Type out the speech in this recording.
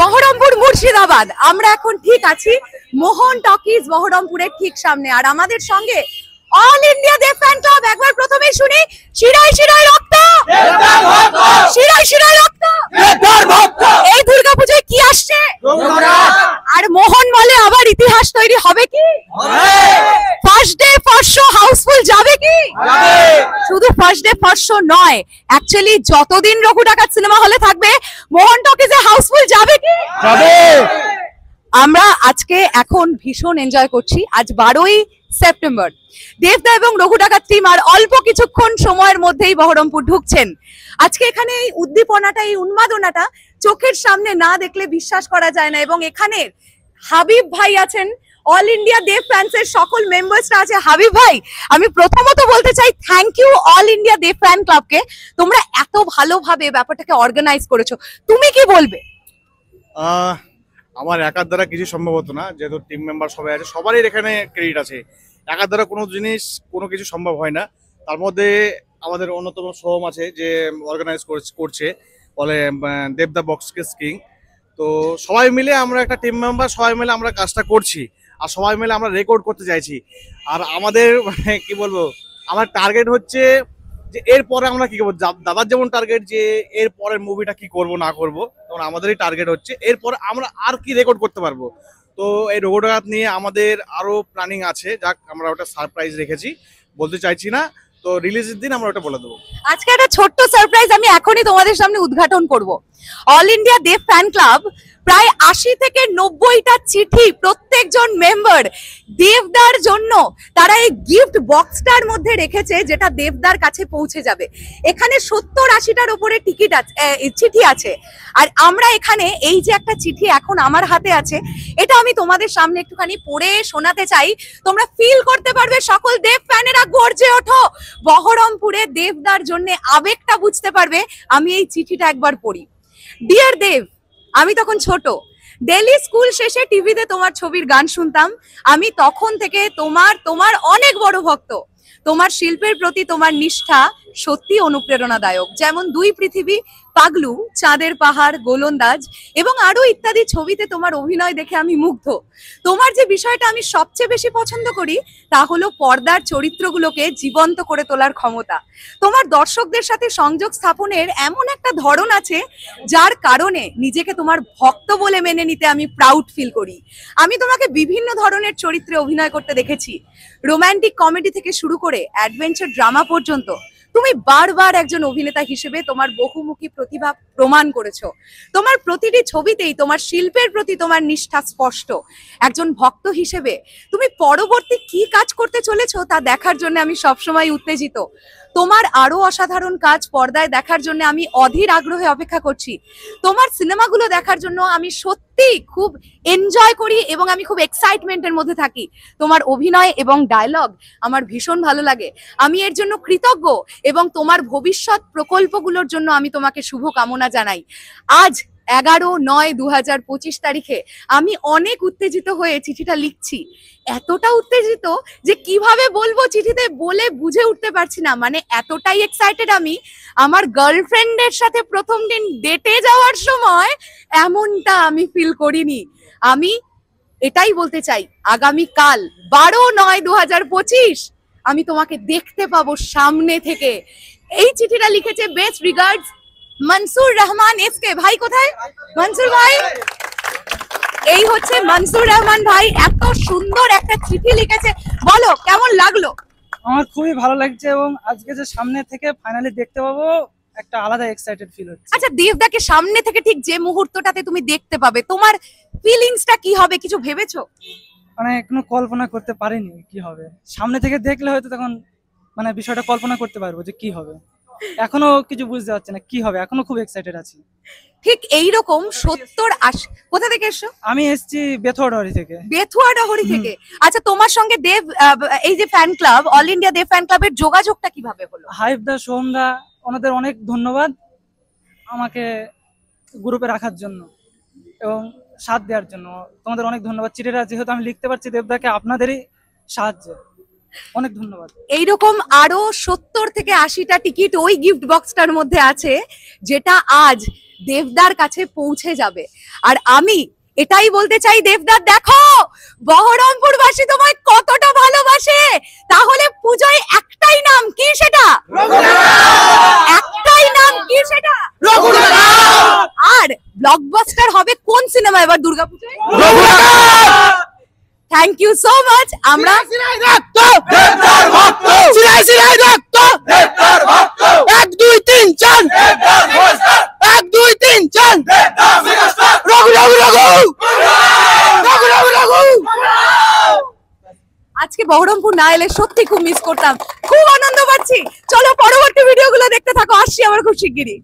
বহরমপুর মুর্শিদাবাদ, আমরা এখন ঠিক আছি মোহন টকিজ বহরমপুরের ঠিক সামনে। আর আমাদের সঙ্গে all India Dev fan club. একবার প্রথমে শুনি শিরায় শিরায় রক্ত, শিরায় শিরায় রক্ত। এই দুর্গাপূজায় কি আসছে? আর মোহন বলে আবার ইতিহাস তৈরি হবে কি? First day first show housefull যাবে কি? শুধু ফার্স্ট ডে ফার্স্ট শো নয়, অ্যাকচুয়ালি যতদিন রঘু ডাকাত সিনেমা হলে থাকবে মোহন টকিজে হাউসফুল যাবে কি? আমরা আজকে এখন ভীষণ এনজয় করছি। আজ 12ই সেপ্টেম্বর, দেবদা এবং রঘু ডাকাত টিম আর অল্প কিছুক্ষণ সময়ের মধ্যেই বহরমপুর ঢুকছেন। আজকে এখানে এই উদ্দীপনাটা, এই উন্মাদনাটা চোখের সামনে না দেখলে বিশ্বাস করা যায় না। এবং এখানে হাবিব ভাই আছেন, অল ইন্ডিয়া দেব ফ্যান্সের সকল মেম্বার্সরা আছে। হাবিব ভাই, আমি প্রথমত বলতে চাই thank you all India Dev fan ক্লাবকে, তোমরা এত ভালোভাবে ব্যাপারটাকে অর্গানাইজ করেছো। তুমি কি বলবে? আমার একার দ্বারা কিছু সম্ভব হতো না, যেহেতু টিম মেম্বার সবাই আছে, সবারই এখানে ক্রেডিট আছে। একার দ্বারা কোনো জিনিস কোনো কিছু সম্ভব হয় না। তার মধ্যে আমাদের অন্যতম সোহম আছে যে অর্গানাইজ করছে, বলে দেবদা বক্স কিং। তো সবাই মিলে আমরা একটা টিম মেম্বার, সবাই মিলে আমরা কাজটা করছি আর সবাই মিলে আমরা রেকর্ড করতে চাইছি। আর আমাদের মানে কি বলবো, আমার টার্গেট হচ্ছে যে এরপরে আমরা কি করবো। দাদার যেমন টার্গেট যে এর পরের মুভিটা কি করব না করব, তখন আমাদেরই টার্গেট হচ্ছে এরপরে আমরা আর কি রেকর্ড করতে পারবো। তো এই রঘু ডাকাত নিয়ে আমাদের আরো প্ল্যানিং আছে, যাক আমরা ওটা সারপ্রাইজ রেখেছি, বলতে চাইছি না। তো রিলিজের দিন আমরা ওটা বলে দেবো। আজকে একটা ছোট্ট সারপ্রাইজ আমি এখনই তোমাদের সামনে উদ্ঘাটন করব। All India Dev fan club প্রায় 80 থেকে 90টা চিঠি প্রত্যেকজন মেম্বার দেবদার জন্য তারা এই গিফট বক্সটার মধ্যে রেখেছে, যেটা দেবদার কাছে পৌঁছে যাবে। এখানে 70-80টার উপরে টিকিট আছে, চিঠি আছে। আর আমরা এখানে এই যে একটা চিঠি এখন আমার হাতে আছে, এটা আমি তোমাদের সামনে একটুখানি পড়ে শোনাতে চাই। তোমরা ফিল করতে পারবে, সকল দেব ফ্যানেরা গর্জে ওঠো। বহরমপুরে দেবদার জন্য আবেগটা বুঝতে পারবে। আমি এই চিঠিটা একবার পড়ি। ডিয়ার দেব, আমি তখন ছোট, ডেলি স্কুল শেষে টিভিতে তোমার ছবির গান শুনতাম। আমি তখন থেকে তোমার অনেক বড় ভক্ত। তোমার শিল্পের প্রতি তোমার নিষ্ঠা সত্যি অনুপ্রেরণাদায়ক। যেমন দুই পৃথিবী, পাগলু, চাঁদের পাহাড়, গোলন্দাজ এবং আরো ইত্যাদি ছবিতে তোমার অভিনয় দেখে আমি মুগ্ধ। তোমার যে বিষয়টা আমি সবচেয়ে বেশি পছন্দ করি তা হলো পর্দার চরিত্রগুলোকে জীবন্ত করে তোলার ক্ষমতা। তোমার দর্শকদের সাথে সংযোগ স্থাপনের এমন একটা ধরন আছে যার কারণে নিজেকে তোমার ভক্ত বলে মেনে নিতে আমি প্রাউড ফিল করি। আমি তোমাকে বিভিন্ন ধরনের চরিত্রে অভিনয় করতে দেখেছি, রোমান্টিক কমেডি থেকে শুরু করে অ্যাডভেঞ্চার ড্রামা পর্যন্ত। তুমি বারবার একজন অভিনেতা হিসেবে তোমার বহুমুখী প্রতিভা প্রমাণ করেছো। তোমার প্রতিটি ছবিতেই তোমার শিল্পের প্রতি তোমার নিষ্ঠা স্পষ্ট। একজন ভক্ত হিসেবে তুমি পরবর্তী কি কাজ করতে চলেছো তা দেখার জন্য আমি সবসময় উত্তেজিত। তোমার আরো অসাধারণ কাজ পর্দায় দেখার জন্য আমি অধীর আগ্রহে অপেক্ষা করছি। তোমার সিনেমাগুলো দেখার জন্য আমি সত্যি খুব এনজয় করি এবং আমি খুব এক্সাইটমেন্টের মধ্যে থাকি। তোমার অভিনয় এবং ডায়লগ আমার ভীষণ ভালো লাগে। আমি এর জন্য কৃতজ্ঞ এবং তোমার ভবিষ্যৎ প্রকল্পগুলোর জন্য আমি তোমাকে শুভ কামনা জানাই। আজ 11/9/2025 তারিখে আমি অনেক উত্তেজিত হয়ে চিঠিটা লিখছি। এতটা উত্তেজিত যে কিভাবে বলবো চিঠিতে বলে বুঝে উঠতে পারছি না। মানে এতটাই এক্সাইটেড আমি, আমার গার্লফ্রেন্ডের সাথে প্রথম দিন ডেটে যাওয়ার সময় এমনটা আমি ফিল করিনি। আমি এটাই বলতে চাই, আগামী কাল 12/9/2025 আমি তোমাকে দেখতে পাবো সামনে থেকে। এই চিঠিটা লিখেছে best regards Mansur Rahman SK. ভাই কোথায়? মনসুর ভাই, এই হচ্ছে মনসুর রহমান ভাই, এত সুন্দর একটা চিঠি লিখেছে। বলো কেমন লাগলো? আমার খুবই ভালো লাগছে এবং আজকে যে সামনে থেকে ফাইনালি দেখতে পাবো একটা আলাদা এক্সাইটেড ফিল হচ্ছে। আচ্ছা, দেবদাকে সামনে থেকে ঠিক যে মুহূর্তটাতে তুমি দেখতে পাবে, তোমার ফিলিংসটা কি হবে কিছু ভেবেছো? মানে কোনো কল্পনা করতে পারিনি কি হবে। সামনে থেকে দেখলে হয়তো তখন মানে বিষয়টা কল্পনা করতে পারবো যে কি হবে। এখনো কিছু বুঝতে পারছি না কি হবে, এখনো খুব এক্সাইটেড আছি। ঠিক এইরকম 70-80। কোথা থেকে এসছো? আমি এসেছি বেথুয়াডাহরি থেকে। বেথুয়াডাহরি থেকে। আচ্ছা, তোমার সঙ্গে দেব এই যে fan club, all India Dev fan ক্লাবের যোগাযোগটা কিভাবে হলো? হাইপ দা, সোহম দা, ওনাদের অনেক ধন্যবাদ আমাকে গ্রুপে রাখার জন্য এবং সাথ দেওয়ার জন্য। তোমাদের অনেক ধন্যবাদ। চিঠিটা যেহেতু আমি লিখতে পারছি দেবদাকে আপনাদেরই সাহায্যে, অনেক ধন্যবাদ। এইরকম আরো 70 থেকে 80টা টিকিট ওই গিফট বক্সটার মধ্যে আছে, যেটা আজ দেবদার কাছে পৌঁছে যাবে। আর আমি এটাই বলতে চাই, দেবদার দেখো বহরমপুরবাসী তোমায় কতটা ভালোবাসে। তাহলে পুজোয় একটাই নাম, কি সেটা? একটাই নাম, কি সেটা? আর ব্লকবাস্টার হবে কোন সিনেমা এবার দুর্গাপুজোয়? Thank you so much. আমরা 1 2 3 4 1 2 3 4 রঘু রঘু রঘু রঘু রঘু রঘু। আজকে বহরমপুর না এলে সত্যি খুব মিস করতাম, খুব আনন্দ পাচ্ছি। চলো পরবর্তী ভিডিওগুলো দেখতে থাকো, আসছি আবার খুব শিগগিরই।